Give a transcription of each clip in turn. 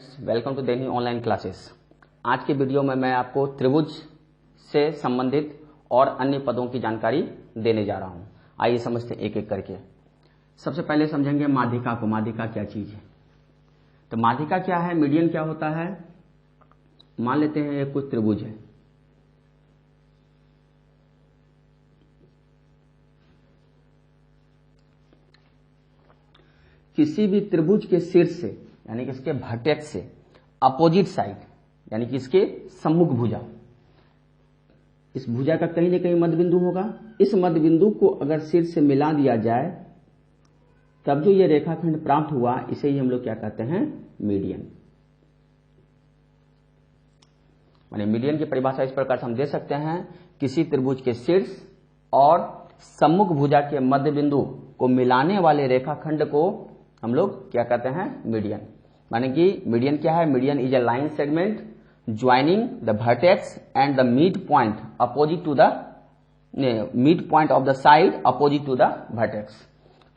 Welcome to Dainik online classes. आज के video में मैं आपको त्रिभुज से संबंधित और अन्य पदों की जानकारी देने जा रहा हूं। आइए समझते हैं एक एक करके। सबसे पहले समझेंगे माध्यिका को। माध्यिका क्या चीज है? तो माध्यिका क्या है, मीडियन क्या होता है। मान लेते हैं ये कुछ त्रिभुज है, किसी भी त्रिभुज के शीर्ष से यानी कि इसके वर्टेक्स से अपोजिट साइड यानी कि इसके सम्मुख भुजा, इस भुजा का कहीं ना कहीं मध्य बिंदु होगा। इस मध्य बिंदु को अगर शीर्ष से मिला दिया जाए तब जो ये रेखाखंड प्राप्त हुआ, इसे ही हम लोग क्या कहते हैं, मीडियन। माने मीडियन की परिभाषा इस प्रकार से हम दे सकते हैं, किसी त्रिभुज के शीर्ष और सम्मुख भुजा के मध्य बिंदु को मिलाने वाले रेखाखंड को हम लोग क्या कहते हैं, मीडियन। माने कि मीडियन क्या है, median is a line segment joining the vertex and the mid point opposite to the mid point of the side opposite to the vertex.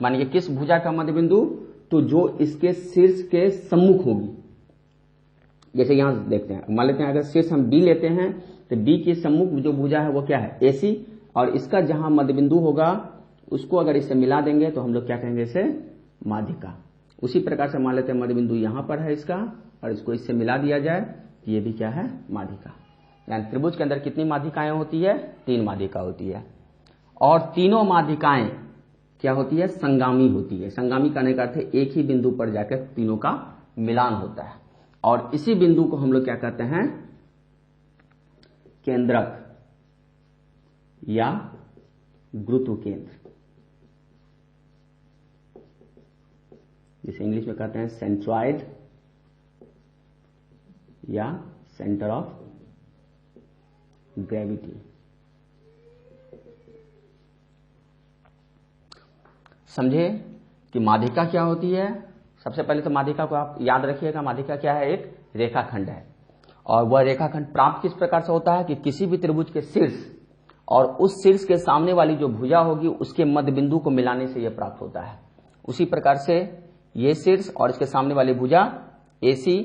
माने कि किस भुजा का मध्य बिंदु, तो जो इसके शीर्ष के सम्मुख होगी। जैसे यहां देखते हैं, मान लेते हैं अगर शीर्ष हम बी लेते हैं तो बी के सम्मुख जो भुजा है वो क्या है, एसी, और इसका जहां मध्य बिंदु होगा उसको अगर इससे मिला देंगे तो हम लोग क्या कहेंगे, इसे माध्यिका। उसी प्रकार से मान लेते हैं मध्य बिंदु यहां पर है इसका, और इसको इससे मिला दिया जाए, ये भी क्या है, माध्यिका। यानी त्रिभुज के अंदर कितनी माध्यिकाएं होती है, 3 माध्यिका होती है। और तीनों माध्यिकाएं क्या होती है, संगामी होती है। संगामी कहने का अर्थ है एक ही बिंदु पर जाकर तीनों का मिलान होता है, और इसी बिंदु को हम लोग क्या कहते हैं, केंद्रक या गुरुत्व केंद्र, जिसे इंग्लिश में कहते हैं सेंट्रॉइड या सेंटर ऑफ ग्रेविटी। समझे कि माध्यिका क्या होती है। सबसे पहले तो माध्यिका को आप याद रखिएगा, माध्यिका क्या है, एक रेखाखंड है, और वह रेखाखंड प्राप्त किस प्रकार से होता है कि किसी भी त्रिभुज के शीर्ष और उस शीर्ष के सामने वाली जो भुजा होगी उसके मध्य बिंदु को मिलाने से यह प्राप्त होता है। उसी प्रकार से ये शीर्ष और इसके सामने वाली भुजा AC,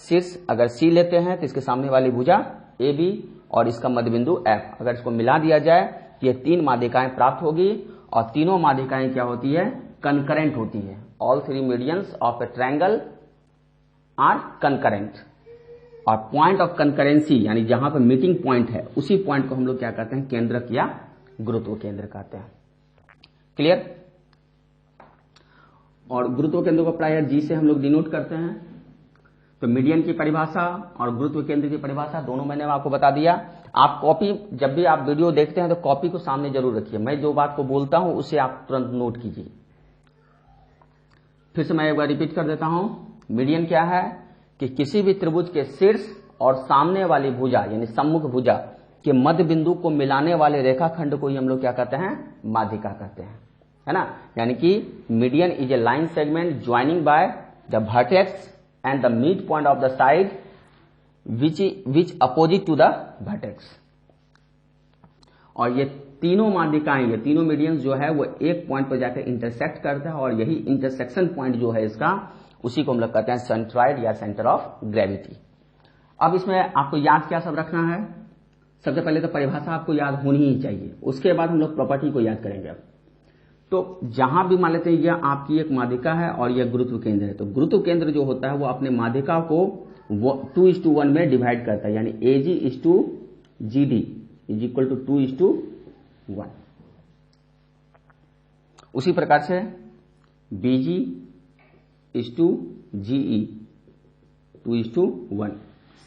शीर्ष अगर C लेते हैं तो इसके सामने वाली भुजा AB और इसका मध्य बिंदु F, अगर इसको मिला दिया जाए तो ये 3 माध्यिकाएं प्राप्त होगी। और तीनों माध्यिकाएं क्या होती है, कंकरेंट होती है। All 3 medians of a triangle are concurrent. और पॉइंट ऑफ कंकरेंसी यानी जहां पर मीटिंग पॉइंट है, उसी पॉइंट को हम लोग क्या कहते हैं, केंद्रक या गुरुत्व केंद्र कहते हैं। क्लियर। और गुरुत्व केंद्र को प्रायः G से हम लोग डिनोट करते हैं। तो मीडियन की परिभाषा और गुरुत्व केंद्र की परिभाषा दोनों मैंने आपको बता दिया। आप कॉपी, जब भी आप वीडियो देखते हैं तो कॉपी को सामने जरूर रखिए। मैं जो बात को बोलता हूं उसे आप तुरंत नोट कीजिए। फिर से मैं एक बार रिपीट कर देता हूं। मीडियन क्या है कि किसी भी त्रिभुज के शीर्ष और सामने वाली भुजा यानी सम्मुख भुजा के मध्य बिंदु को मिलाने वाले रेखाखंड को ही हम लोग क्या कहते हैं, माध्यिका कहते हैं, है ना। यानी कि median is a line segment joining by the vertex and the mid point of the side which opposite to the vertex. और ये तीनों माध्यिकाएं, ये तीनों मीडियंस जो है वो एक पॉइंट पर जाकर इंटरसेक्ट करता है, और यही इंटरसेक्शन पॉइंट जो है इसका, उसी को हम लोग कहते हैं सेंट्रॉइड या सेंटर ऑफ ग्रेविटी। अब इसमें आपको याद क्या सब रखना है। सबसे पहले तो परिभाषा आपको याद होनी ही चाहिए, उसके बाद हम लोग प्रॉपर्टी को याद करेंगे। अब तो जहां भी मान लेते हैं यह आपकी एक माध्यिका है और यह गुरुत्व केंद्र है, तो गुरुत्व केंद्र जो होता है वो अपने माध्यिका को 2:1 में डिवाइड करता है, यानी AG/GD इज इक्वल टू 2:1। उसी प्रकार से BG/GE 2:1।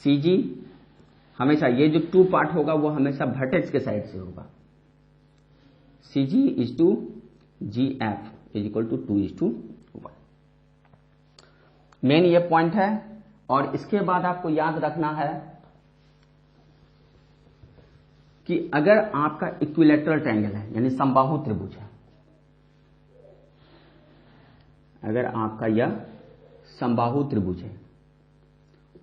CG हमेशा ये जो 2 पार्ट होगा वो हमेशा वर्टेक्स के साइड से होगा। CG/GF is equal to 2:1। Main ये पॉइंट है। और इसके बाद आपको याद रखना है कि अगर आपका इक्विलैटरल ट्रायंगल है यानी समबाहु त्रिभुज है, अगर आपका यह समबाहु त्रिभुज है,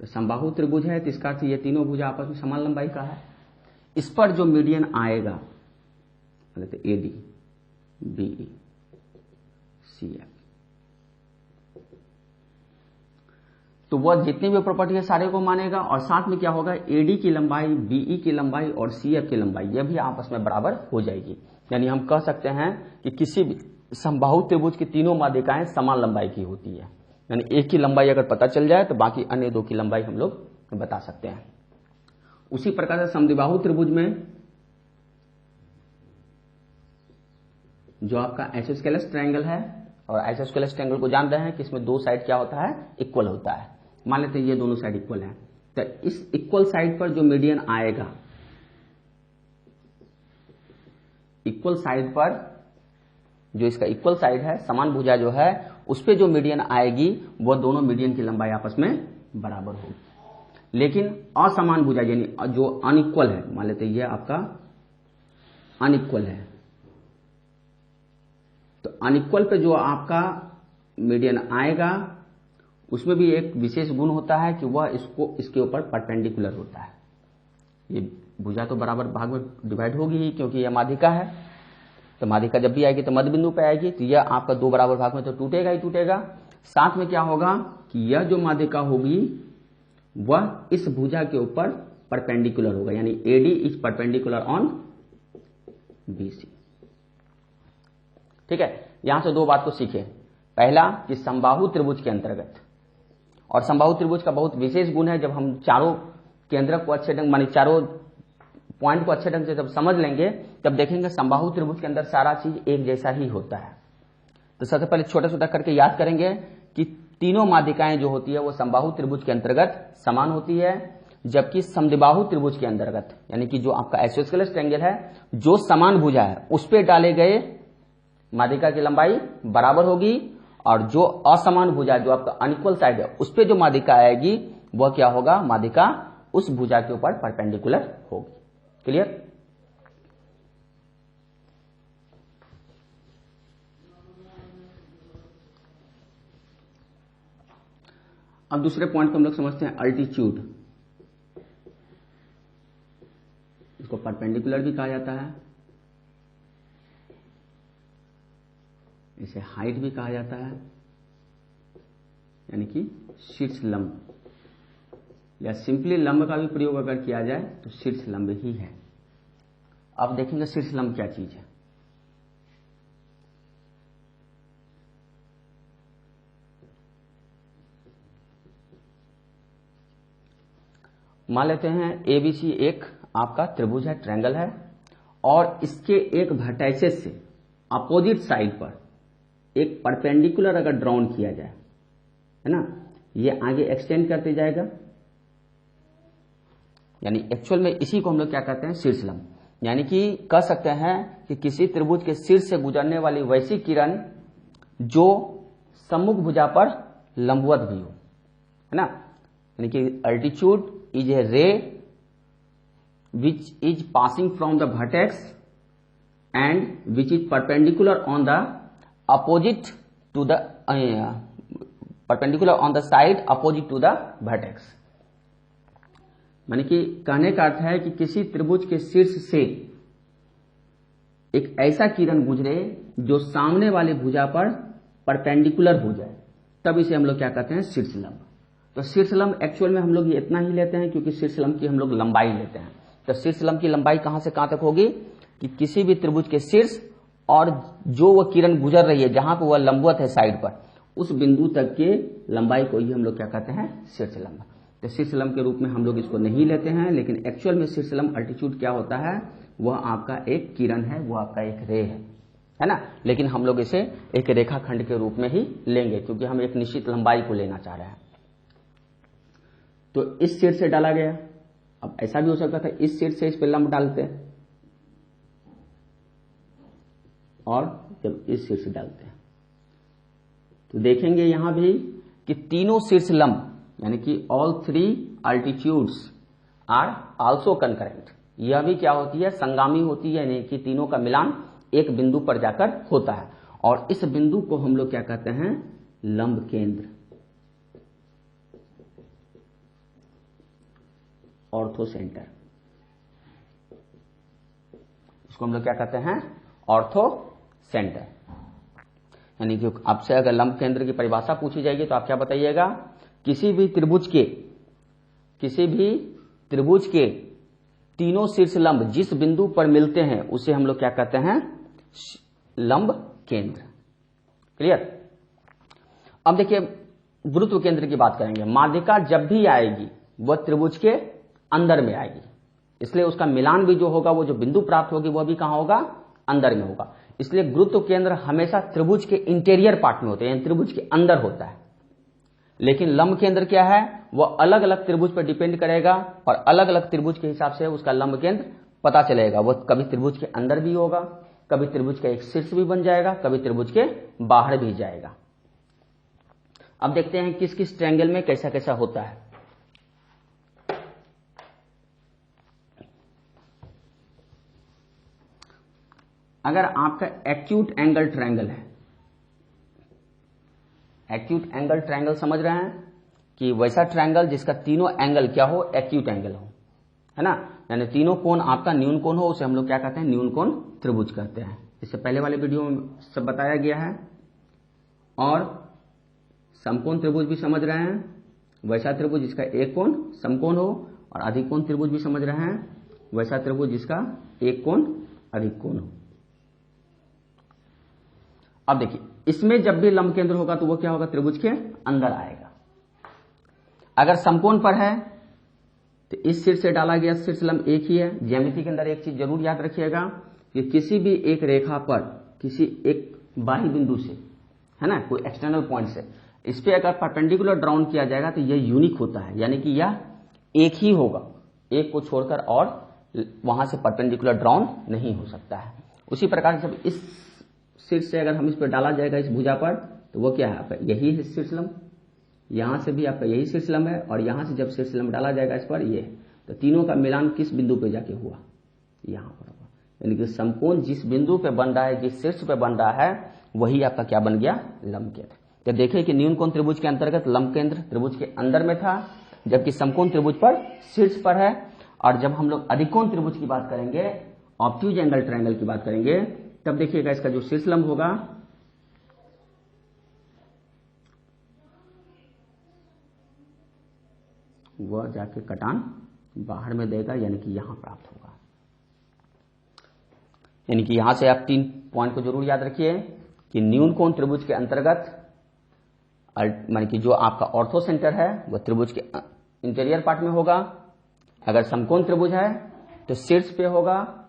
तो समबाहु त्रिभुज है तो इसका अर्थ ये तीनों भुजा आपस में समान लंबाई का है। इस पर जो मीडियन आएगा तो AD, BE, CF, तो वह जितनी भी प्रॉपर्टी है सारे को मानेगा, और साथ में क्या होगा, एडी की लंबाई, बीई की लंबाई और सीएफ की लंबाई यह भी आपस में बराबर हो जाएगी। यानी हम कह सकते हैं कि किसी भी समबाहु त्रिभुज की तीनों माध्यिकाएं समान लंबाई की होती है। यानी एक की लंबाई अगर पता चल जाए तो बाकी अन्य दो की लंबाई हम लोग बता सकते हैं। उसी प्रकार से समद्विबाहु त्रिभुज में जो आपका आइसोस्केलेस ट्रायंगल है, और आइसोस्केलेस ट्रायंगल को जान रहे हैं कि इसमें दो साइड क्या होता है, इक्वल होता है। मान लेते हैं ये दोनों साइड इक्वल है, तो इस इक्वल साइड पर जो मीडियन आएगा, इक्वल साइड पर जो इसका इक्वल साइड है, समान भुजा जो है, उस पे जो मीडियन आएगी वह दोनों मीडियन की लंबाई आपस में बराबर होगी। लेकिन असमान भुजा यानी जो अनइक्वल है, मान लेते हैं ये आपका अनइक्वल है, तो अनइक्वल पे जो आपका मीडियन आएगा उसमें भी एक विशेष गुण होता है कि वह इसके ऊपर परपेंडिकुलर होता है। ये भुजा तो बराबर भाग में डिवाइड होगी ही, क्योंकि यह माध्यिका है, तो माध्यिका जब भी आएगी तो मध्य बिंदु पे आएगी, तो यह आपका दो बराबर भाग में तो टूटेगा ही टूटेगा। साथ में क्या होगा कि यह जो माध्यिका होगी वह इस भुजा के ऊपर परपेंडिकुलर होगा, यानी AD is perpendicular on BC. ठीक है, यहां से दो बात को सीखे। पहला कि समबाहु त्रिभुज के अंतर्गत, और समबाहु त्रिभुज का बहुत विशेष गुण है, जब हम चारों केंद्रक को अच्छे ढंग मानी चारों पॉइंट को अच्छे ढंग से जब समझ लेंगे तब देखेंगे समबाहु त्रिभुज के अंदर सारा चीज एक जैसा ही होता है। तो सबसे पहले छोटा छोटा करके याद करेंगे कि तीनों माध्यिकाएं जो होती है वो समबाहु त्रिभुज के अंतर्गत समान होती है, जबकि समद्विबाहु त्रिभुज के अंतर्गत यानी कि जो आपका आइसोस्केलेस ट्रायंगल है, जो समान भुजा है उस पर डाले गए माध्यिका की लंबाई बराबर होगी, और जो असमान भुजा जो आपका अनइक्वल साइड है उस पर जो माध्यिका आएगी वह क्या होगा, माध्यिका उस भुजा के ऊपर परपेंडिकुलर होगी। क्लियर? अब दूसरे पॉइंट को हम लोग समझते हैं अल्टीट्यूड। इसको परपेंडिकुलर भी कहा जाता है, इसे हाइट भी कहा जाता है, यानी कि शीर्ष लंब, या सिंपली लंब का भी प्रयोग अगर किया जाए तो शीर्ष लंब ही है। अब देखेंगे शीर्ष लंब क्या चीज है। मान लेते हैं एबीसी एक आपका त्रिभुज है, ट्रायंगल है, और इसके एक वर्टाइसेस से अपोजिट साइड पर एक परपेंडिकुलर अगर ड्रॉन किया जाए, है ना, ये आगे एक्सटेंड करते जाएगा, यानी एक्चुअल में इसी को हम लोग क्या कहते हैं, शीर्ष लंब। यानी कि कह सकते हैं कि किसी त्रिभुज के शीर्ष से गुजरने वाली वैसी किरण जो सम्मुख भुजा पर लंबवत भी हो, है ना, यानी कि altitude is a ray which is passing from the vertex and which is perpendicular on the opposite to the perpendicular on the side opposite to the vertex. माने कि कहने का अर्थ है कि किसी त्रिभुज के शीर्ष से एक ऐसा किरण गुजरे जो सामने वाले भुजा पर परपेंडिकुलर हो जाए, तब इसे हम लोग क्या कहते हैं, शीर्ष लंब। तो शीर्ष लंब एक्चुअल में हम लोग ये इतना ही लेते हैं क्योंकि शीर्ष लंब की हम लोग लंबाई लेते हैं। तो शीर्ष लंब की लंबाई कहां से कहां तक होगी कि किसी भी त्रिभुज के शीर्ष और जो वह किरण गुजर रही है जहां पर वह लंबवत है साइड पर, उस बिंदु तक के लंबाई को ही हम लोग क्या कहते हैं, शीर्ष लंब। तो शीर्ष लंब के रूप में हम लोग इसको नहीं लेते हैं, लेकिन एक्चुअल में शीर्ष लंब अल्टीट्यूड क्या होता है, वह आपका एक किरण है, वह आपका एक रे है ना, लेकिन हम लोग इसे एक रेखाखंड के रूप में ही लेंगे क्योंकि हम एक निश्चित लंबाई को लेना चाह रहे हैं। तो इस शीर्ष से डाला गया, अब ऐसा भी हो सकता था इस शीर्ष से इस पे लंब डालते हैं, और जब इस शीर्ष से डालते हैं तो देखेंगे यहां भी कि तीनों शीर्ष लंब यानी कि all three altitudes are also concurrent. यह भी क्या होती है, संगामी होती है, यानी कि तीनों का मिलान एक बिंदु पर जाकर होता है, और इस बिंदु को हम लोग क्या कहते हैं, लंब केंद्र, ऑर्थो सेंटर। इसको हम लोग क्या कहते हैं, ऑर्थो सेंटर। यानी कि आपसे अगर लंब केंद्र की परिभाषा पूछी जाएगी तो आप क्या बताइएगा किसी भी त्रिभुज के तीनों शीर्ष लंब जिस बिंदु पर मिलते हैं उसे हम लोग क्या कहते हैं, लंब केंद्र। क्लियर। अब देखिए गुरुत्व केंद्र की बात करेंगे। माध्यिका जब भी आएगी वह त्रिभुज के अंदर में आएगी, इसलिए उसका मिलान भी जो होगा, वो जो बिंदु प्राप्त होगी वह भी कहां होगा, अंदर में होगा। इसलिए गुरुत्व केंद्र हमेशा त्रिभुज के इंटीरियर पार्ट में होते हैं, यानी त्रिभुज के अंदर होता है। लेकिन लंब केंद्र क्या है, वह अलग अलग त्रिभुज पर डिपेंड करेगा और अलग अलग त्रिभुज के हिसाब से उसका लंब केंद्र पता चलेगा। वह कभी त्रिभुज के अंदर भी होगा, कभी त्रिभुज का एक शीर्ष भी बन जाएगा, कभी त्रिभुज के बाहर भी जाएगा। अब देखते हैं किस किस ट्रायंगल में कैसा कैसा होता है। अगर आपका एक्यूट एंगल ट्रायंगल है, एक्यूट एंगल ट्रायंगल समझ रहे हैं कि वैसा ट्रायंगल जिसका तीनों एंगल क्या हो, एक्यूट एंगल हो, है ना, यानी तीनों कोण आपका न्यून कोण हो, उसे हम लोग क्या कहते हैं, न्यून कोण त्रिभुज कहते हैं। इससे पहले वाले वीडियो में सब बताया गया है। और समकोण त्रिभुज भी समझ रहे हैं, वैसा त्रिभुज जिसका एक कोण समकोण हो, और अधिक कोण त्रिभुज भी समझ रहे हैं, वैसा त्रिभुज जिसका एक कोण अधिक कोण हो। अब देखिए इसमें जब भी लंब केंद्र होगा तो वो क्या होगा, त्रिभुज के अंदर आएगा। अगर समकोण पर है तो इस शीर्ष से डाला गया शीर्ष लंब एक ही है। ज्यामिति के अंदर एक चीज जरूर याद रखिएगा कि किसी भी एक रेखा पर किसी एक बाह्य बिंदु से, है ना, कोई एक्सटर्नल पॉइंट से इस पे अगर परपेंडिकुलर ड्राउन किया जाएगा तो यह यूनिक होता है, यानी कि यह एक ही होगा, एक को छोड़कर और वहां से परपेंडिकुलर ड्राउन नहीं हो सकता है। उसी प्रकार जब इस शीर्ष से अगर हम इस पर डाला जाएगा इस भुजा पर, तो वो क्या है आपका यही है शीर्ष लंब, यहां से भी आपका यही शीर्ष लंब है, और यहां से जब शीर्ष लंब डाला जाएगा इस पर ये है, तो तीनों का मिलान किस बिंदु पे जाके हुआ, यहां पर हुआ। यानी कि समकोण जिस बिंदु पे बन रहा है, जिस शीर्ष पे बन रहा है, वही आपका क्या बन गया, लंब केंद्र। तो देखिए कि न्यून कोण त्रिभुज के अंतर्गत लंब केंद्र त्रिभुज के अंदर में था, जबकि समकोण त्रिभुज पर शीर्ष पर है। और जब हम लोग अधिकोण त्रिभुज की बात करेंगे, ऑब्ट्यूज एंगल ट्रायंगल की बात करेंगे, तब देखिएगा इसका जो शीर्ष लंब होगा वह जाके कटान बाहर में देगा, यानी कि यहां प्राप्त होगा। यानी कि यहां से आप 3 पॉइंट को जरूर याद रखिए कि न्यून कोण त्रिभुज के अंतर्गत माने कि जो आपका ऑर्थो सेंटर है वह त्रिभुज के इंटीरियर पार्ट में होगा। अगर समकोण त्रिभुज है तो शीर्ष पे होगा,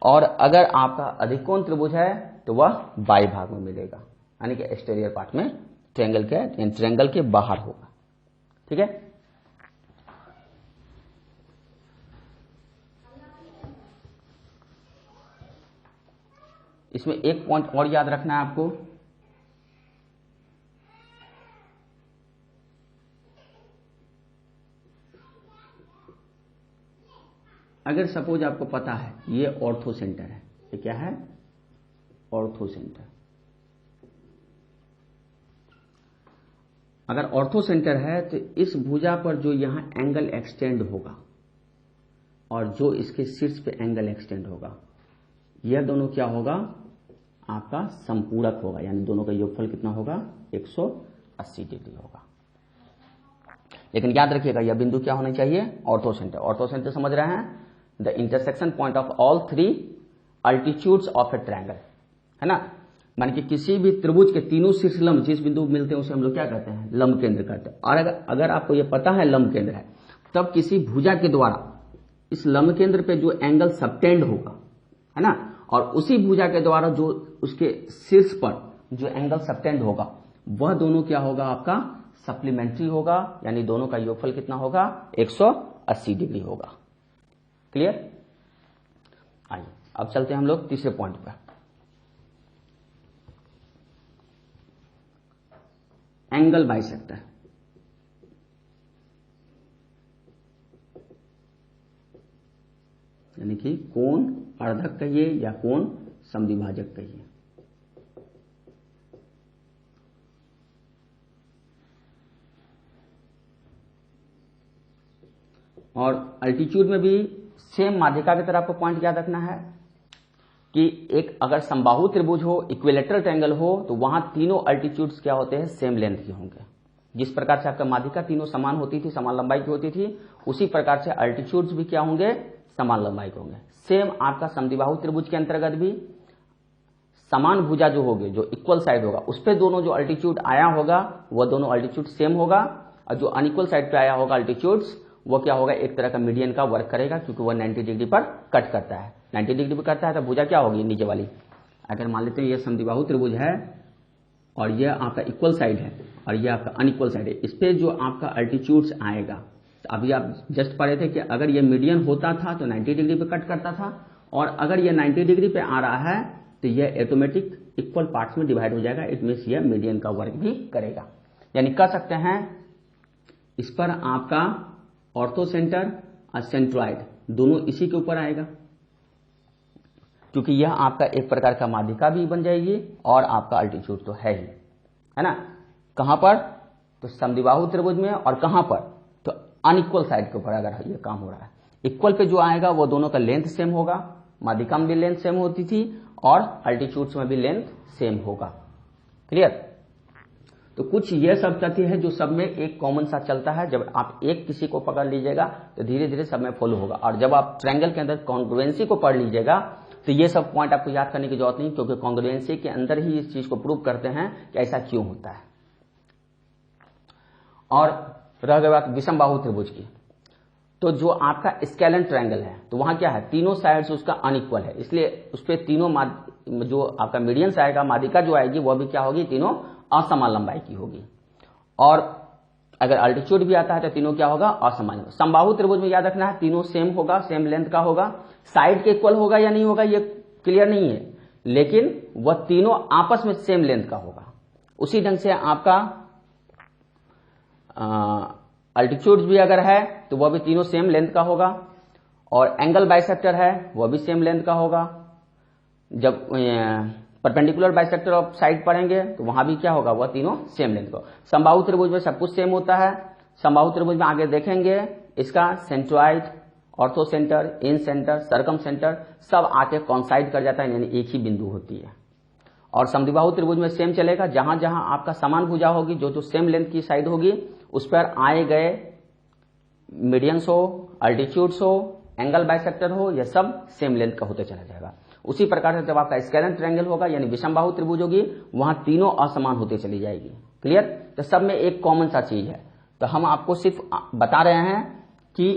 और अगर आपका अधिकोण त्रिभुज है तो वह बाई भाग में मिलेगा, यानी कि एक्सटीरियर पार्ट में ट्रायंगल के बाहर होगा। ठीक है। इसमें एक पॉइंट और याद रखना है आपको, अगर सपोज आपको पता है ये ऑर्थो सेंटर है, ये क्या है, ऑर्थो सेंटर। अगर ऑर्थो सेंटर है तो इस भुजा पर जो यहां एंगल एक्सटेंड होगा और जो इसके शीर्ष पे एंगल एक्सटेंड होगा, यह दोनों क्या होगा, आपका संपूरक होगा, यानी दोनों का योगफल कितना होगा, 180 डिग्री होगा। लेकिन याद रखिएगा यह बिंदु क्या होना चाहिए, ऑर्थो सेंटर। ऑर्थो सेंटर समझ रहे हैं, the intersection point of all 3 altitudes of a triangle, है ना, मान कि किसी भी त्रिभुज के तीनों शीर्ष लंब जिस बिंदु मिलते हैं उसे हम लोग क्या कहते हैं, लंब केंद्र कहते हैं। और अगर आपको यह पता है लंब केंद्र है, तब किसी भुजा के द्वारा इस लंब केंद्र पे जो एंगल सबटेंड होगा, है ना, और उसी भुजा के द्वारा जो उसके शीर्ष पर जो एंगल सबटेंड होगा, वह दोनों क्या होगा, आपका सप्लीमेंट्री होगा, यानी दोनों का योगफल कितना होगा, 180 डिग्री होगा। क्लियर। आइए अब चलते हैं हम लोग तीसरे पॉइंट पर, एंगल बाइसेक्टर। यानी कि कोण अर्धक कहिए या कोण समद्विभाजक कहिए। और अल्टीट्यूड में भी सेम माध्यिका की तरह आपको पॉइंट याद रखना है कि एक अगर समबाहु त्रिभुज हो, इक्विलेटरल ट्रायंगल हो, तो वहां तीनों अल्टीट्यूड्स क्या होते हैं, सेम लेंथ के होंगे। जिस प्रकार से आपका माध्यिका तीनों समान होती थी, समान लंबाई की होती थी, उसी प्रकार से अल्टीट्यूड्स भी क्या होंगे, समान लंबाई के होंगे। सेम आपका समद्विबाहु त्रिभुज के अंतर्गत भी समान भुजा जो होगी, जो इक्वल साइड होगा, उस पे दोनों जो अल्टीट्यूड आया होगा वह दोनों अल्टीट्यूड सेम होगा, और जो अनइक्वल साइड पे आया होगा अल्टीट्यूड्स, वो क्या होगा, एक तरह का मीडियन का वर्क करेगा, क्योंकि वह 90 डिग्री पर कट करता है। 90 डिग्री पर करता है तो भुजा क्या होगी, नीचे वाली। अगर मान लेते हैं ये समद्विबाहु त्रिभुज है और ये आपका इक्वल साइड है और ये आपका अनइक्वल साइड है, इस पे जो आपका अल्टीट्यूड्स आएगा, तो अभी आप जस्ट पढ़े थे कि अगर ये मीडियन होता था तो 90 डिग्री पे कट करता था, और अगर ये 90 डिग्री पे आ रहा है तो ये ऑटोमेटिक इक्वल पार्ट्स में डिवाइड हो जाएगा। इट मीन्स ये मीडियन का वर्क भी करेगा। यानी कह सकते हैं इस पर आपका ऑर्थो सेंटर और सेंट्रॉइड दोनों इसी के ऊपर आएगा, क्योंकि यह आपका एक प्रकार का माध्यिका भी बन जाएगी और आपका अल्टीट्यूड तो है ही, है ना। कहां पर, तो समद्विबाहु त्रिभुज में, और कहां पर, तो अनइक्वल साइड के ऊपर अगर ये काम हो रहा है। इक्वल पे जो आएगा वो दोनों का लेंथ सेम होगा, माध्यिका में भी लेंथ सेम होती थी और अल्टीट्यूड्स में भी लेंथ सेम होगा। क्लियर। तो कुछ ये सब तथ्य है जो सब में एक कॉमन सा चलता है। जब आप एक किसी को पकड़ लीजिएगा तो धीरे धीरे सब में फॉलो होगा, और जब आप ट्रायंगल के अंदर कॉन्ग्रुएंसी को पढ़ लीजिएगा तो ये सब पॉइंट आपको याद करने की जरूरत नहीं, क्योंकि कॉन्ग्रुएंसी के अंदर ही इस चीज को प्रूव करते हैं कि ऐसा क्यों होता है। और रह गई बात विषम बाहु त्रिभुज की, तो जो आपका स्केलन ट्रायंगल है तो वहां क्या है, तीनों साइड्स उसका अनइक्वल है, इसलिए उस पर तीनों जो आपका मीडियंस आएगा, माध्यिका जो आएगी वह भी क्या होगी, तीनों असमान लंबाई की होगी। और अगर अल्टीट्यूड भी आता है तो तीनों क्या होगा, असमान। समबाहु त्रिभुज में याद रखना है तीनों सेम होगा, सेम लेंथ का होगा। साइड के इक्वल होगा या नहीं होगा ये क्लियर नहीं है, लेकिन वह तीनों आपस में सेम लेंथ का होगा। उसी ढंग से आपका अल्टीट्यूड भी अगर है तो वह भी तीनों सेम लेंथ का होगा, और एंगल बाइसेक्टर है वह भी सेम लेंथ का होगा। जब परपेंडिकुलर बाइसेक्टर ऑफ साइड पढ़ेंगे तो वहां भी क्या होगा, वह तीनों सेम लेंथ का। समबाहु त्रिभुज में सब कुछ सेम होता है। समबाहु त्रिभुज में आगे देखेंगे इसका सेंट्रॉइड, ऑर्थो सेंटर, इन सेंटर, सर्कम सेंटर सब आके कॉन्साइड कर जाता है, यानी एक ही बिंदु होती है। और समद्विबाहु त्रिभुज में सेम चलेगा, जहां जहां आपका समान भुजा होगी, जो जो सेम लेंथ की साइड होगी, उस पर आए गए मीडियंस हो, अल्टीट्यूड्स हो, एंगल बाइसेक्टर हो, यह सब सेम लेंथ का होते चला जाएगा। उसी प्रकार से जब आपका स्केलन ट्रायंगल होगा यानी विषमबाहु त्रिभुज होगी, वहां तीनों असमान होते चली जाएगी। क्लियर। तो सब में एक कॉमन सा चीज है, तो हम आपको सिर्फ बता रहे हैं कि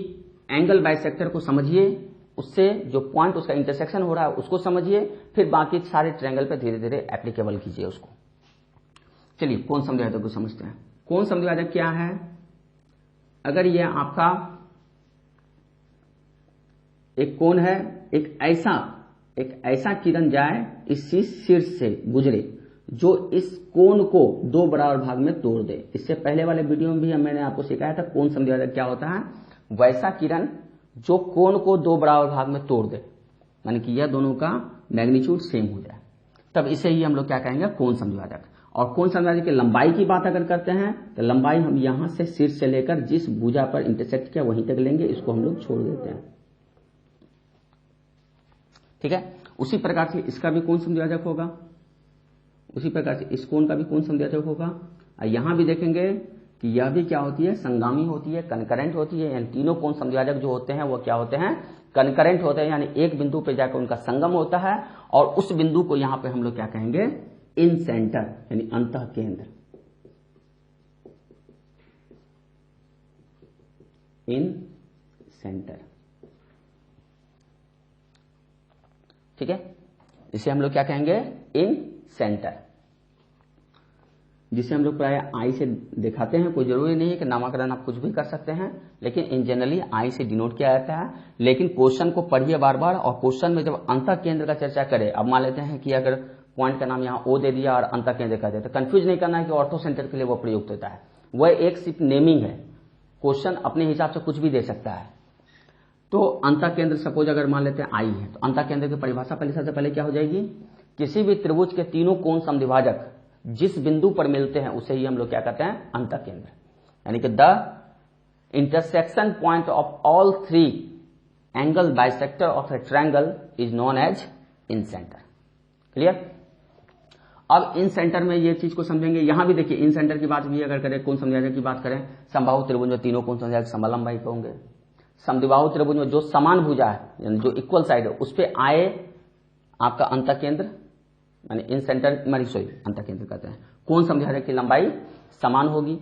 एंगल बाइसेक्टर को समझिए, उससे जो पॉइंट उसका इंटरसेक्शन हो रहा है उसको समझिए, फिर बाकी सारे ट्रायंगल पे धीरे धीरे एप्लीकेबल कीजिए उसको। चलिए कोण समद्विभाजक को समझते हैं। कोण समद्विभाजक क्या है, अगर यह आपका एक कोण है, एक ऐसा किरण जाए इसी शीर्ष से गुजरे जो इस कोण को दो बराबर भाग में तोड़ दे। इससे पहले वाले वीडियो में भी मैंने आपको सिखाया था कोण समद्विभाजक क्या होता है। वैसा किरण जो कोण को दो बराबर भाग में तोड़ दे, यानी कि यह दोनों का मैग्नीट्यूड सेम हो जाए, तब इसे ही हम लोग क्या कहेंगे, कोण समद्विभाजक। और कोण समद्विभाजक की लंबाई की बात अगर करते हैं तो लंबाई हम यहां से शीर्ष से लेकर जिस भुजा पर इंटरसेक्ट किया वहीं तक लेंगे, इसको हम लोग छोड़ देते हैं। ठीक है। उसी प्रकार से इसका भी कोण समद्विभाजक होगा, उसी प्रकार से इस कोण का भी कोण समद्विभाजक होगा। और यहां भी देखेंगे कि यह भी क्या होती है, संगामी होती है, कनकरेंट होती है। यानी तीनों कोण समद्विभाजक जो होते हैं वो क्या होते हैं, कनकरेंट होते हैं, यानी एक बिंदु पे जाकर उनका संगम होता है, और उस बिंदु को यहां पे हम लोग क्या कहेंगे, इन सेंटर यानी अंतः केंद्र, इन सेंटर। ठीक है। इसे हम लोग क्या कहेंगे, इन सेंटर, जिसे हम लोग प्राय आई से दिखाते हैं। कोई जरूरी नहीं है कि नामकरण आप कुछ भी कर सकते हैं, लेकिन इन जनरली आई से डिनोट किया जाता है। लेकिन क्वेश्चन को पढ़िए बार बार, और क्वेश्चन में जब अंतः केंद्र का चर्चा करें, अब मान लेते हैं कि अगर पॉइंट का नाम यहाँ ओ दे दिया और अंतः केंद्र कर दिया, तो कंफ्यूज नहीं करना है कि ऑर्थो सेंटर के लिए वो प्रयुक्त होता है। वह एक सिर्फ नेमिंग है, क्वेश्चन अपने हिसाब से कुछ भी दे सकता है। तो अंतः केंद्र सपोज अगर मान लेते हैं आई है, तो अंतः केंद्र की परिभाषा पहले सबसे पहले क्या हो जाएगी, किसी भी त्रिभुज के तीनों कोण समद्विभाजक जिस बिंदु पर मिलते हैं उसे ही हम लोग क्या कहते हैं, अंतः केंद्र। यानी कि the intersection point of all three angle bisector of a triangle is known as in centre. Clear. अब इन सेंटर में ये चीज को समझेंगे। यहां भी देखिए इन सेंटर की बात भी अगर करें, कोण समद्विभाजक की बात करें, समबाहु त्रिभुज में तीनों कोण समद्विभाजक समान लंबाई के होंगे। समद्विबाहु त्रिभुज में जो समान भुजा है यानी जो इक्वल साइड है उस पे आए आपका अंतःकेंद्र यानी इन सेंटर अंतःकेंद्र कहते हैं, कोण समद्विभाजक की लंबाई समान होगी।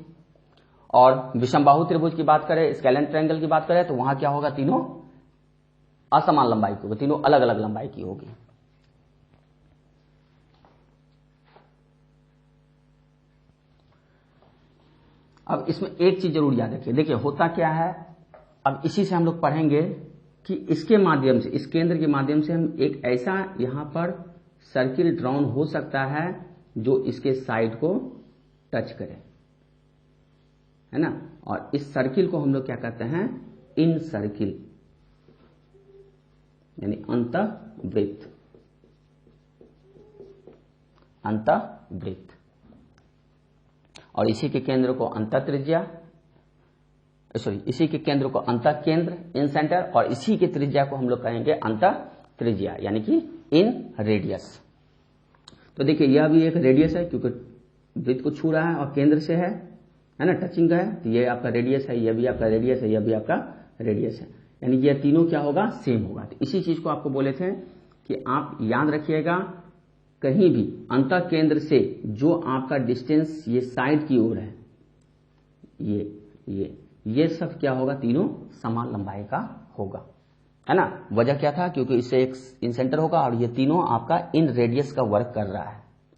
और विषमबाहु त्रिभुज की बात करें, स्केलेन ट्रायंगल की बात करें, तो वहां क्या होगा, तीनों असमान लंबाई की होगी, तीनों अलग अलग लंबाई की होगी। अब इसमें एक चीज जरूर याद रखिए, देखिए होता क्या है, अब इसी से हम लोग पढ़ेंगे कि इसके माध्यम से, इस केंद्र के माध्यम से हम एक ऐसा यहां पर सर्किल ड्रॉन हो सकता है जो इसके साइड को टच करे, है ना। और इस सर्किल को हम लोग क्या कहते हैं, इन सर्किल यानी अंतःवृत्त, अंतःवृत्त। और इसी के केंद्र को अंतःत्रिज्या, इसी के केंद्र को अंतःकेंद्र इन सेंटर, और इसी के त्रिज्या को हम लोग कहेंगे अंतःत्रिज्या यानी कि इन रेडियस। तो देखिए यह भी एक रेडियस है क्योंकि वृत्त को छू रहा है और केंद्र से है ना, टचिंग का है, तो ये आपका रेडियस है, यह भी आपका रेडियस है, यह भी आपका रेडियस है, यानी ये तीनों क्या होगा, सेम होगा। तो इसी चीज को आपको बोले थे कि आप याद रखिएगा, कहीं भी अंतःकेंद्र से जो आपका डिस्टेंस ये साइड की ओर है, ये सब क्या होगा, तीनों समान लंबाई का होगा, है ना। वजह क्या था, क्योंकि इससे एक इन सेंटर होगा और ये तीनों आपका इन रेडियस का वर्क कर रहा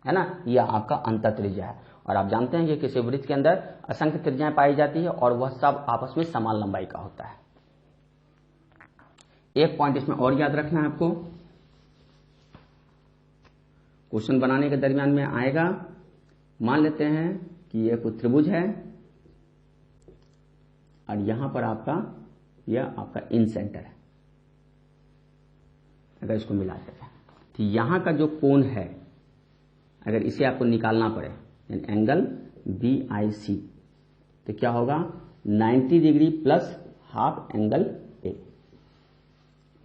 है ना। यह आपका अंतःत्रिज्या है। और आप जानते हैं कि किसी वृत्त के अंदर असंख्य त्रिज्याएं पाई जाती है और वह सब आपस में समान लंबाई का होता है। एक पॉइंट इसमें और याद रखना है आपको, क्वेश्चन बनाने के दरमियान में आएगा। मान लेते हैं कि यह कोई त्रिभुज है और यहां पर यह आपका इन सेंटर है, अगर इसको मिलाते हैं तो यहां का जो कोण है, अगर इसे आपको निकालना पड़े एंगल BIC, तो क्या होगा, 90 degree plus half angle A।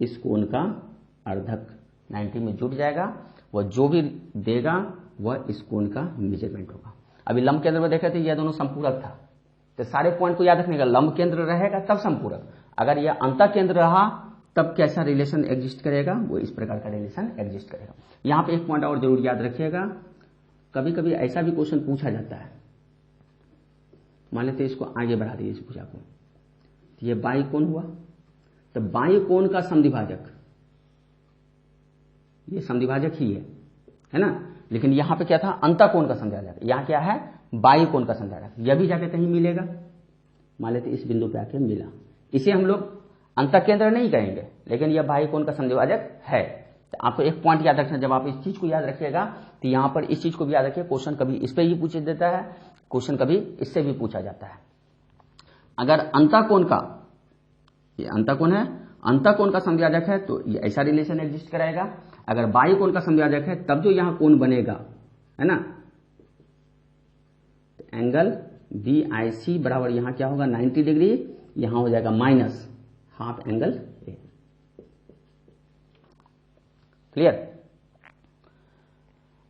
इस कोण का अर्धक 90 में जुट जाएगा, वह जो भी देगा वह इस कोण का मेजरमेंट होगा। अभी लंब केंद्र में देखे थे यह दोनों संपूरक था, तो सारे पॉइंट को याद रखने का, लंब केंद्र रहेगा तब संपूरक, अगर यह अंतः केंद्र रहा तब कैसा रिलेशन एग्जिस्ट करेगा, वो इस प्रकार का रिलेशन एग्जिस्ट करेगा। यहां पे एक पॉइंट और जरूर याद रखिएगा, कभी कभी ऐसा भी क्वेश्चन पूछा जाता है, मान लेते इसको आगे बढ़ा दिए इस भुजा को, तो ये बाई कोण हुआ, तो बाई कोण का समद्विभाजक, ये समद्विभाजक ही है ना, लेकिन यहां पे क्या था, अंतः कोण का समद्विभाजक, यहां क्या है, बाई कोण का समद्विभाजक। यह भी जाके कहीं मिलेगा, मान लेते इस बिंदु पे आके मिला, इसे हम लोग अंतः केंद्र नहीं कहेंगे, लेकिन यह बाई कोण का समद्विभाजक है। तो आपको एक पॉइंट याद रखना, जब आप इस चीज को याद रखिएगा तो यहां पर इस चीज को भी याद रखिए, क्वेश्चन कभी इस पे ही पूछ देता है, क्वेश्चन कभी इससे भी पूछा जाता है। अगर अंतः कोण का, ये अंतः कोण है, अंतः कोण का समद्विभाजक है तो ये ऐसा रिलेशन एग्जिस्ट कराएगा। अगर बाई कोण का समद्विभाजक है तब जो यहां कोण बनेगा, है ना, तो एंगल BIC बराबर यहां क्या होगा, 90 डिग्री, यहां हो जाएगा minus half angle A। Clear.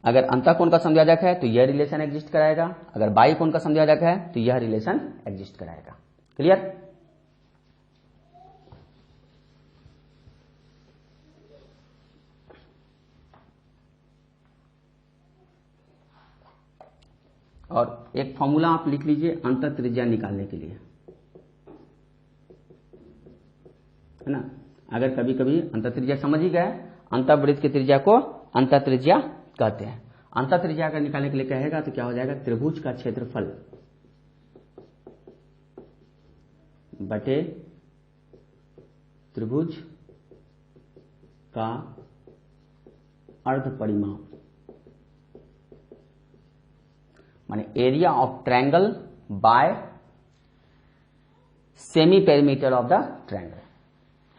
अगर अंतः कोण का समद्विभाजक है तो यह रिलेशन एग्जिस्ट कराएगा, अगर बाई कोण का समद्विभाजक है तो यह रिलेशन एग्जिस्ट कराएगा। क्लियर। और एक फॉर्मूला आप लिख लीजिए अंतःत्रिज्या निकालने के लिए, है ना। अगर कभी कभी अंतःत्रिज्या समझ ही गए, अंतःवृत्त की त्रिज्या को अंतःत्रिज्या कहते हैं। अंतःत्रिज्या अगर निकालने के लिए कहेगा तो क्या हो जाएगा, त्रिभुज का क्षेत्रफल बटे त्रिभुज का अर्ध परिमाप, माने area of triangle bye semi perimeter of the triangle,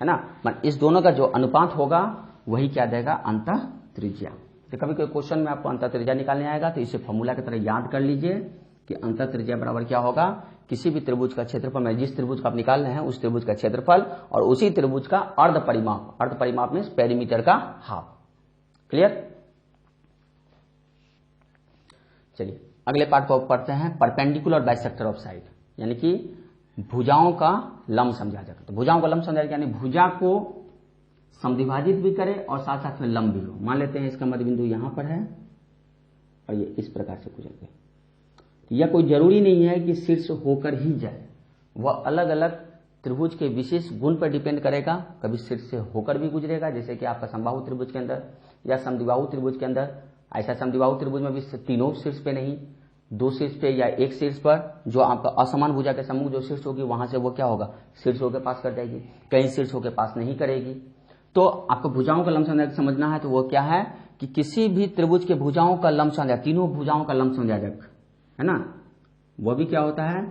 है ना। माने इस दोनों का जो अनुपात होगा वही क्या देगा, अंतःत्रिज्या। तो कभी कोई क्वेश्चन में आपको अंतःत्रिज्या निकालने आएगा तो इसे फॉर्मूला की तरह याद कर लीजिए कि अंतःत्रिज्या बराबर क्या होगा, किसी भी त्रिभुज का क्षेत्रफल, में जिस त्रिभुज का आप निकाल रहे हैं उस त्रिभुज का क्षेत्रफल और उसी त्रिभुज का अर्ध परिमाप, अर्ध परिमाप में पेरीमीटर का हाफ। क्लियर। चलिए अगले पार्ट को पढ़ते हैं, परपेंडिकुलर बाइसेक्टर ऑफ साइड, यानी कि भुजाओं का लंब समद्विभाजक। तो भुजाओं का लंब समद्विभाजक यानी भुजा को समद्विभाजित भी करे और साथ साथ में लंब भी हो। मान लेते हैं इसका मध्य बिंदु यहां पर है और ये इस प्रकार से गुजर गए। तो यह कोई जरूरी नहीं है कि शीर्ष होकर ही जाए, वह अलग अलग त्रिभुज के विशेष गुण पर डिपेंड करेगा। कभी शीर्ष से होकर भी गुजरेगा, जैसे कि आपका समबाहु त्रिभुज के अंदर या समद्विबाहु त्रिभुज के अंदर। ऐसा समद्विबाहु त्रिभुज में भी तीनों शीर्ष पे नहीं, दो शीर्ष पे या एक शीर्ष पर, जो आपका असमान भुजा के सम्मुख जो शीर्ष होगी वहां से वो क्या होगा, शीर्षों के पास कर जाएगी, कई शीर्षों के पास नहीं करेगी। तो आपको भुजाओं का लंब समद्विभाजक समझना है तो वो क्या है कि किसी भी त्रिभुज के भुजाओं का लंब समद्विभाजक, तीनों भुजाओं का लंब समद्विभाजक है ना, वो भी क्या होता है,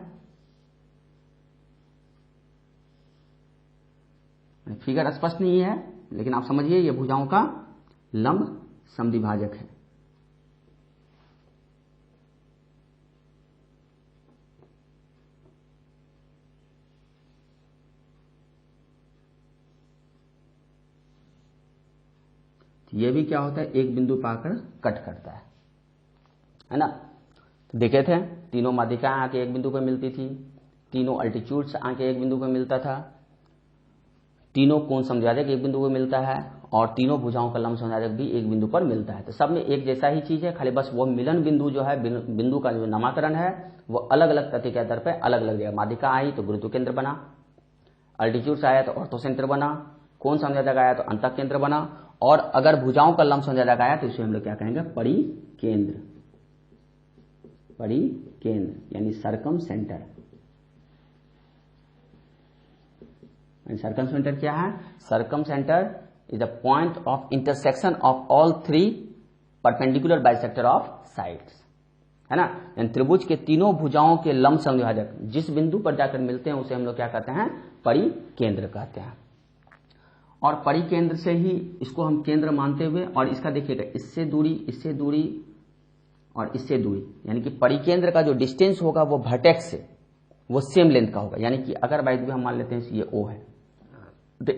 फिगर स्पष्ट नहीं है लेकिन आप समझिए ये भुजाओं का लंब समद्विभाजक है। ये भी क्या होता है, एक बिंदु पाकर कट करता है ना। तो देखे थे तीनों माध्यिकाएं आके एक बिंदु पर मिलती थी, तीनों अल्टीट्यूड्स आके एक बिंदु पर मिलता था, तीनों कोण समद्विभाजक एक बिंदु पर मिलता है और तीनों भुजाओं का लंब समद्विभाजक भी एक बिंदु पर मिलता है। तो सब में एक जैसा ही चीज है, खाली बस वो मिलन बिंदु जो है, बिंदु का जो नामकरण है वो अलग अलग तथ्य के आधार पर अलग अलग जगह। माध्यिका आई तो गुरुत्व केंद्र बना, अल्टीट्यूड्स आया तो ऑर्थोसेंटर बना, कोण समद्विभाजक आया तो अंतः केंद्र बना, और अगर भुजाओं का लंब समद्विभाजक आया तो इसे हम लोग क्या कहेंगे, परिकेंद्र। परिकेंद्र यानी सर्कम सेंटर। सर्कम सेंटर क्या है, circum centre is the point of intersection of all three perpendicular bisector of sides, है ना। यानी त्रिभुज के तीनों भुजाओं के लंब समद्विभाजक जिस बिंदु पर जाकर मिलते हैं उसे हम लोग क्या कहते हैं, परिकेंद्र कहते हैं। और परिकेंद्र से ही इसको हम केंद्र मानते हुए, और इसका देखिएगा इससे दूरी और इससे दूरी, यानी कि परिकेंद्र का जो डिस्टेंस होगा वो वर्टेक्स से वो सेम लेंथ का होगा। यानी कि अगर बाई हम मान लेते हैं ये O है तो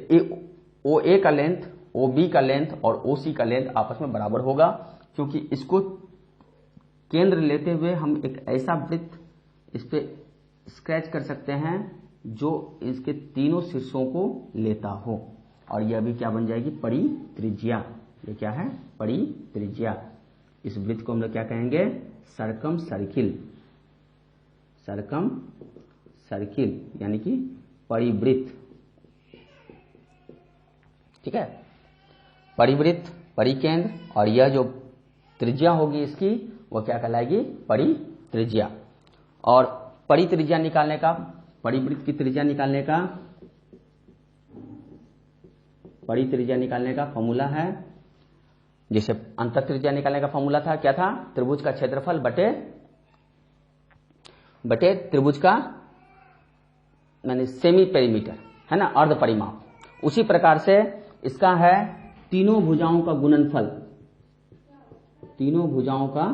ओ ए का लेंथ, ओ बी का लेंथ और ओ सी का लेंथ आपस में बराबर होगा, क्योंकि इसको केंद्र लेते हुए हम एक ऐसा वृत्त इस पे स्क्रैच कर सकते हैं जो इसके तीनों शीर्षों को लेता हो, और यह भी क्या बन जाएगी, परित्रिज्या। ये क्या है, परित्रिज्या। इस वृत्त को हम लोग क्या कहेंगे, सर्कम सर्किल। सर्कम सर्किल यानी कि परिवृत्त, ठीक है, परिवृत्त, परिकेंद्र, और यह जो त्रिज्या होगी इसकी वो क्या कहलाएगी, परित्रिज्या। और परित्रिज्या निकालने का, परिवृत्त की त्रिज्या निकालने का, परित्रिज्या निकालने का फॉर्मूला है, जैसे अंतः त्रिज्या निकालने का फॉर्मूला था, क्या था, त्रिभुज का क्षेत्रफल बटे त्रिभुज का यानी सेमी पेरीमीटर, है ना, अर्ध परिमाप। उसी प्रकार से इसका है तीनों भुजाओं का गुणनफल, तीनों भुजाओं का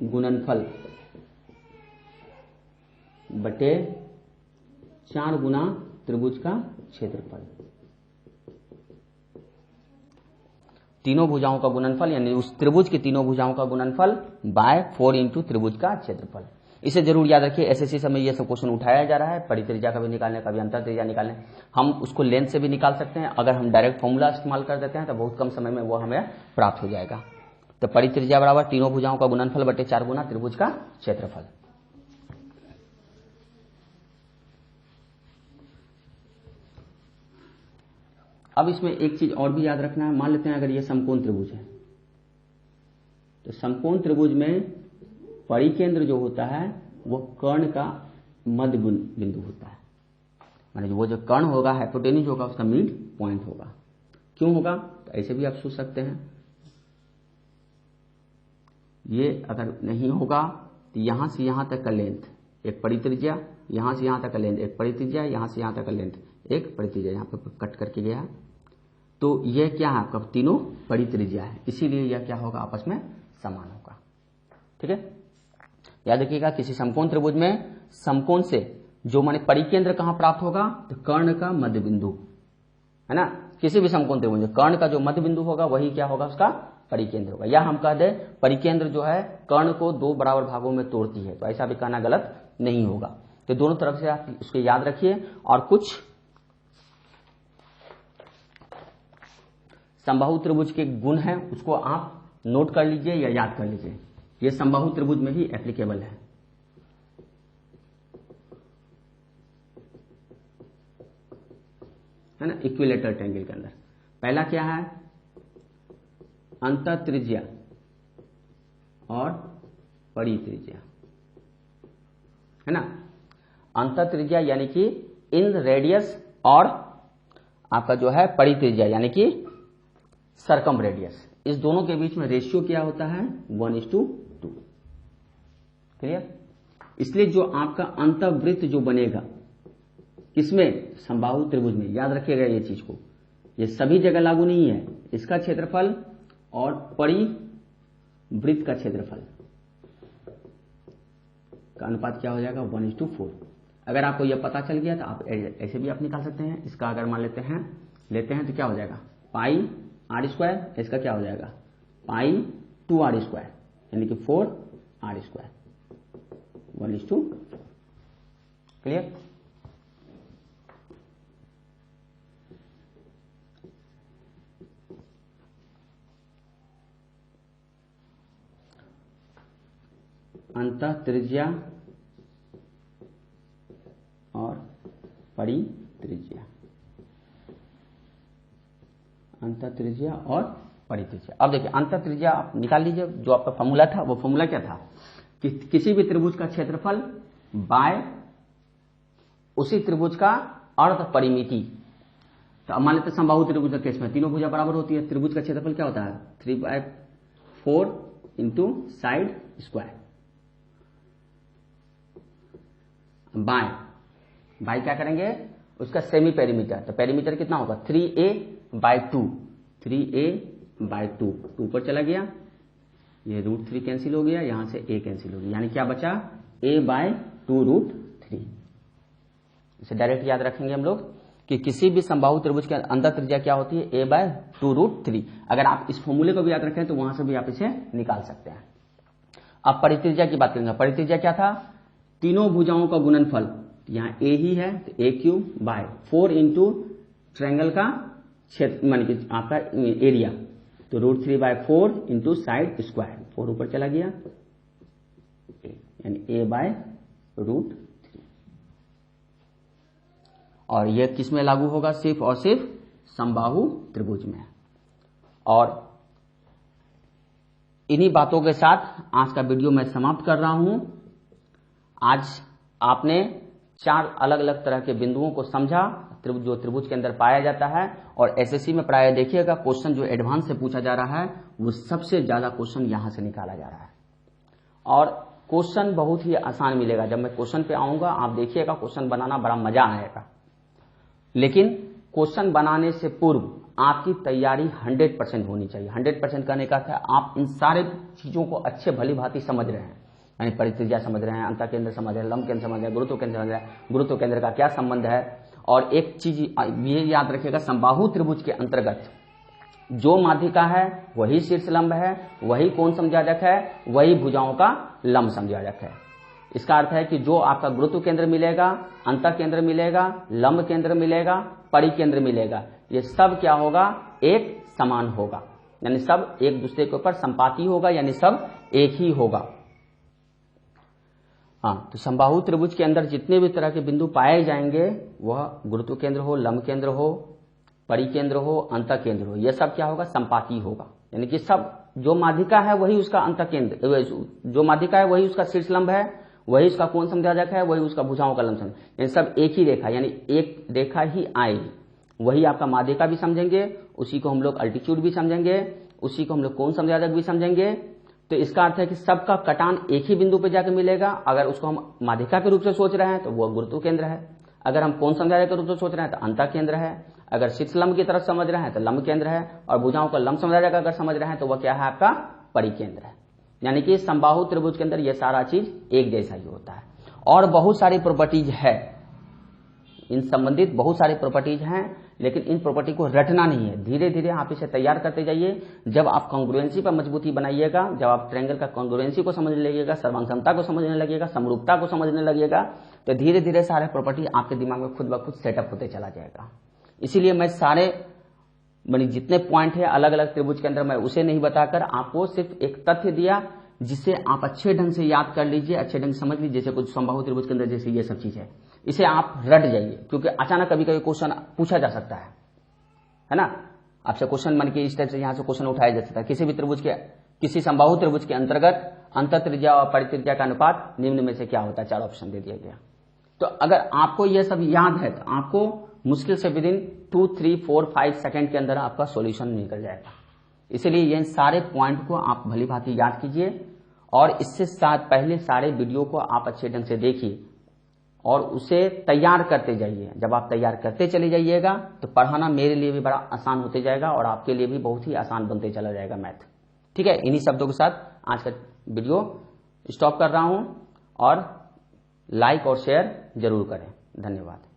गुणनफल बटे 4 गुना त्रिभुज का क्षेत्रफल। तीनों भुजाओं का गुणनफल यानी उस त्रिभुज की तीनों भुजाओं का गुणनफल बाय 4 इंटू त्रिभुज का क्षेत्रफल। इसे जरूर याद रखिए, एसएससी समय ये सब क्वेश्चन उठाया जा रहा है, परित्रिज्या का भी निकालने का भी, अंतर त्रिज्या निकालने, हम उसको लेंथ से भी निकाल सकते हैं। अगर हम डायरेक्ट फॉर्मूला इस्तेमाल कर देते हैं तो बहुत कम समय में वो हमें प्राप्त हो जाएगा। तो परित्रिज्या बराबर तीनों भुजाओं का गुणनफल बटे 4 गुना त्रिभुज का क्षेत्रफल। अब इसमें एक चीज और भी याद रखना है, मान लेते हैं अगर ये समकोण त्रिभुज है तो समकोण त्रिभुज में परिकेंद्र जो होता है वो कर्ण का मध्य बिंदु होता है, माने वो जो कर्ण होगा, हाइपोटेन्यूज होगा, उसका मिड पॉइंट होगा। क्यों होगा, तो ऐसे भी आप सोच सकते हैं, ये अगर नहीं होगा तो यहां से यहां तक का लेंथ एक परित्रिज्या, यहां से यहां तक का लेंथ एक परित्रिज्या, यहां से यहां तक का लेंथ एक परित्रिज्या, यहां पर कट करके गया, तो यह क्या है, आपका तीनों परित्रिज्या है, इसीलिए यह क्या होगा, आपस में समान होगा। ठीक है, याद रखिएगा किसी समकोण त्रिभुज में समकोण से जो माने परिकेंद्र कहां प्राप्त होगा, तो कर्ण का मध्य बिंदु, है ना। किसी भी समकोण त्रिभुज में कर्ण का जो मध्य बिंदु होगा वही क्या होगा, उसका परिकेंद्र होगा। या हम कह दें परिकेंद्र जो है कर्ण को दो बराबर भागों में तोड़ती है, तो ऐसा भी कहना गलत नहीं होगा। तो दोनों तरफ से आप उसको याद रखिए। और कुछ समबाहु त्रिभुज के गुण हैं, उसको आप नोट कर लीजिए या याद कर लीजिए। ये समबाहु त्रिभुज में भी एप्लीकेबल है ना, इक्विलेटरल ट्रायंगल के अंदर। पहला क्या है, अंतः त्रिज्या और परित्रिज्या, है ना। अंतः त्रिज्या यानी कि इन रेडियस, और आपका जो है परित्रिज्या यानी कि सरकम रेडियस। इस दोनों के बीच में रेशियो क्या होता है, 1:2। क्लियर। इसलिए जो आपका अंतःवृत्त जो बनेगा किसमें, समबाहु त्रिभुज में, याद रखिएगा ये चीज को, ये सभी जगह लागू नहीं है। इसका क्षेत्रफल और परिवृत्त का क्षेत्रफल का अनुपात क्या हो जाएगा, 1:4। अगर आपको यह पता चल गया तो आप ऐसे भी आप निकाल सकते हैं। इसका अगर मान लेते हैं तो क्या हो जाएगा, पाई r², इसका क्या हो जाएगा, पाई 2r², यानी कि 4r², 1:4। क्लियर। अंतः त्रिज्या और परित्रिज्या, अंतः त्रिज्या और परित्रिज्या। अब देखिए अंतः त्रिज्या आप निकाल लीजिए। जो आपका फॉर्मूला था वो फॉर्मूला क्या था कि किसी भी त्रिभुज का क्षेत्रफल बाय उसी त्रिभुज का अर्ध परिमिति। तो अब मान लेते समबाहु त्रिभुज के केस में तीनों भुजा बराबर होती है। त्रिभुज का क्षेत्रफल क्या होता है, 3/4 इंटू साइड स्क्वायर। बाय क्या करेंगे, उसका सेमी पेरीमीटर। तो पेरीमीटर कितना होगा, 3a/2, 3a/2, 2 पर चला गया, ये √3 कैंसिल हो गया, यहां से a कैंसिल हो गया, यानी क्या बचा, a/2√3। इसे डायरेक्ट याद रखेंगे हम लोग कि किसी भी समबाहु त्रिभुज के अंतः त्रिज्या क्या होती है, a/2√3। अगर आप इस फॉर्मूले को भी याद रखें तो वहां से भी आप इसे निकाल सकते हैं। अब परित्रिज्या की बात करेंगे। परित्रिज्या क्या था, तीनों भुजाओं का गुणनफल, यहां a ही है तो a3/4 इंटू ट्रायंगल का क्षेत्र मान कि आपका एरिया, तो √3/4 इंटू साइड स्क्वायर, 4 ऊपर चला गया, यानी a/√3। और यह किस में लागू होगा, सिर्फ और सिर्फ समबाहु त्रिभुज में। और इन्हीं बातों के साथ आज का वीडियो मैं समाप्त कर रहा हूं। आज आपने 4 अलग अलग तरह के बिंदुओं को समझा जो त्रिभुज के अंदर पाया जाता है। और एसएससी में प्राय देखिएगा क्वेश्चन जो एडवांस से पूछा जा रहा है वो सबसे ज्यादा क्वेश्चन यहां से निकाला जा रहा है। और क्वेश्चन बहुत ही आसान मिलेगा। जब मैं क्वेश्चन पे आऊंगा आप देखिएगा, क्वेश्चन बनाना बड़ा मजा आएगा। लेकिन क्वेश्चन बनाने से पूर्व आपकी तैयारी 100% होनी चाहिए। 100% करने का अर्थ है आप इन सारे चीजों को अच्छे भली भांति समझ रहे हैं, यानी परित्रिज्या समझ रहे हैं, अंतः केंद्र समझ रहे हैं, लंब केंद्र समझ रहे हैं, गुरुत्व केंद्र समझ रहे हैं, गुरुत्व केंद्र का क्या संबंध है। और एक चीज ये याद रखिएगा, समबाहु त्रिभुज के अंतर्गत जो माध्यिका है वही शीर्ष लंब है, वही कोण समद्विभाजक है, वही भुजाओं का लंब समद्विभाजक है। इसका अर्थ है कि जो आपका गुरुत्व केंद्र मिलेगा, अंतः केंद्र मिलेगा, लंब केंद्र मिलेगा, परिकेंद्र मिलेगा, ये सब क्या होगा, एक समान होगा, यानी सब एक दूसरे के ऊपर संपाती होगा, यानी सब एक ही होगा। हाँ, तो समबाहु त्रिभुज के अंदर जितने भी तरह के बिंदु पाए जाएंगे, वह गुरुत्व केंद्र हो, लंब केंद्र हो, परिकेंद्र हो, अंतः केंद्र हो, यह सब क्या होगा, संपाती होगा। यानी कि सब जो माध्यिका है वही उसका अंतः केंद्र, जो माध्यिका है वही उसका शीर्ष लंब है, वही उसका कोण समद्विभाजक है, वही उसका भुजाओं का लंब समद्विभाजक, यानी सब एक ही रेखा, यानी एक रेखा ही आएगी। वही आपका माध्यिका भी समझेंगे, उसी को हम लोग अल्टीट्यूड भी समझेंगे, उसी को हम लोग कोण समद्विभाजक भी समझेंगे। तो इसका अर्थ है कि सबका कटान एक ही बिंदु पे जाकर मिलेगा। अगर उसको हम माध्यिका के रूप से सोच रहे हैं तो वह गुरुत्व केंद्र है, अगर हम कोण समद्विभाजक के रूप से सोच रहे हैं तो अंतः केंद्र है, अगर शीर्ष लंब की तरफ समझ रहे हैं तो लंब केंद्र है, और भुजाओं का लंब समद्विभाजक अगर समझ रहे हैं तो वह क्या है, आपका परिकेंद्र है। यानी कि समबाहु त्रिभुज के अंदर यह सारा चीज एक जैसा ही होता है। और बहुत सारी प्रॉपर्टीज है, इन संबंधित बहुत सारी प्रॉपर्टीज हैं, लेकिन इन प्रॉपर्टी को रटना नहीं है, धीरे धीरे आप इसे तैयार करते जाइए। जब आप कॉन्ग्रुएंसी पर मजबूती बनाइएगा, जब आप ट्रायंगल का कॉन्ग्रुएंसी को समझने लगिएगा, सर्वांगक्षमता को समझने लगिएगा, समरूपता को समझने लगिएगा, तो धीरे धीरे सारे प्रॉपर्टी आपके दिमाग में खुद ब खुद सेटअप होते चला जाएगा। इसीलिए मैं सारे जितने पॉइंट है अलग अलग त्रिभुज के अंदर, मैं उसे नहीं बताकर आपको सिर्फ एक तथ्य दिया जिसे आप अच्छे ढंग से याद कर लीजिए, अच्छे ढंग से समझ लीजिए। जैसे कुछ समबाहु त्रिभुज के अंदर जैसे ये सब चीज है, इसे आप रट जाइए, क्योंकि अचानक कभी कभी क्वेश्चन पूछा जा सकता है ना। आपसे क्वेश्चन मन के इस टाइप से यहां से क्वेश्चन उठाया जा सकता है। किसी भी त्रिभुज के, किसी समबाहु त्रिभुज के अंतर्गत अंतःत्रिज्या और परित्रिज्या का अनुपात निम्न में से क्या होता है, 4 ऑप्शन दे दिया गया। तो अगर आपको यह सब याद है तो आपको मुश्किल से विदिन 2, 3, 4, 5 सेकेंड के अंदर आपका सॉल्यूशन निकल जाएगा। इसलिए ये सारे पॉइंट को आप भली भांति याद कीजिए और इससे साथ पहले सारे वीडियो को आप अच्छे ढंग से देखिए और उसे तैयार करते जाइए। जब आप तैयार करते चले जाइएगा तो पढ़ाना मेरे लिए भी बड़ा आसान होते जाएगा और आपके लिए भी बहुत ही आसान बनते चला जाएगा मैथ। ठीक है, इन्हीं शब्दों के साथ आज का वीडियो स्टॉप कर रहा हूं और लाइक और शेयर जरूर करें। धन्यवाद।